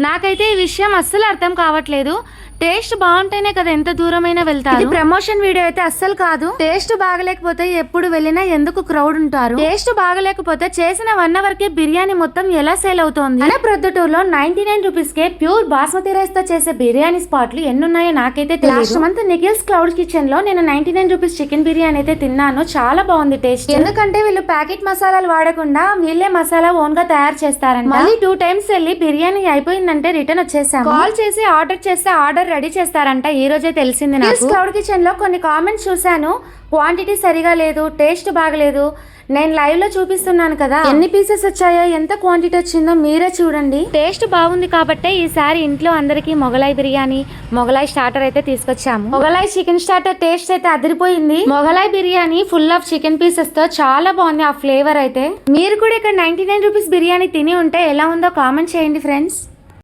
నాకైతే ఈ విషయం అస్సలు అర్థం కావట్లేదు. టేస్ట్ బాగుంటేనే కదా ఎంత దూరమైనా వెళ్తారు. ప్రమోషన్ వీడియో అయితే అస్సలు కాదు. టేస్ట్ బాగలేకపోతే ఎప్పుడు వెళ్ళినా ఎందుకు క్రౌడ్ ఉంటారు. టేస్ట్ బాగలేకపోతే చేసిన 1 అవర్ కే బిర్యానీ మొత్తం ఎలా సేల్ అవుతోంది. మన ప్రొద్దుటూరులో 99 రూపీస్ కే ప్యూర్ బాస్మతి రైస్ తో చేసే బిర్యానీ స్పాట్లు ఎన్నున్నాయో నాకైతే తెలియదు. Last month Nikhil's cloud kitchen లో నేను 99 రూపీస్ చికెన్ బిర్యానీ అయితే తిన్నాను. చాలా బాగుంది టేస్ట్. ఎందుకంటే వీళ్ళు ప్యాకెట్ మసాలాలు వాడకుండా వీళ్ళే మసాలా ఓన్ గా తయారు చేస్తారంట. మళ్ళీ 2 టైమ్స్ వెళ్ళి బిర్యానీ అయిపోయిందంటే రిటర్న్ వచ్చేసాము. కాల్ చేసి ఆర్డర్ చేస్తే ఆర్డర్ రెడీ చేస్తారంట. ఈ రోజే తెలిసింది నాకు. క్లౌడ్ కిచెన్ లో కొన్ని కామెంట్స్ చూసాను. క్వాంటిటీ సరిగా లేదు, టేస్ట్ బాగలేదు. నేను లైవ్ లో చూపిస్తున్నాను కదా, ఎన్ని పీసెస్ వచ్చాయో, ఎంత క్వాంటిటీ వచ్చిందో మీరే చూడండి. టేస్ట్ బాగుంది కాబట్టే ఈసారి ఇంట్లో అందరికి మొగలాయి బిర్యానీ, మొగలాయి స్టార్టర్ అయితే తీసుకొచ్చాము. మొగలాయి చికెన్ స్టార్టర్ టేస్ట్ అయితే అదిరిపోయింది. Mughlai biryani full of chicken pieces తో చాలా బాగుంది ఆ ఫ్లేవర్ అయితే. మీరు కూడా ఇక్కడ 99 రూపీస్ బిర్యానీ తిని ఉంటే ఎలా ఉందో కామెంట్ చేయండి ఫ్రెండ్స్.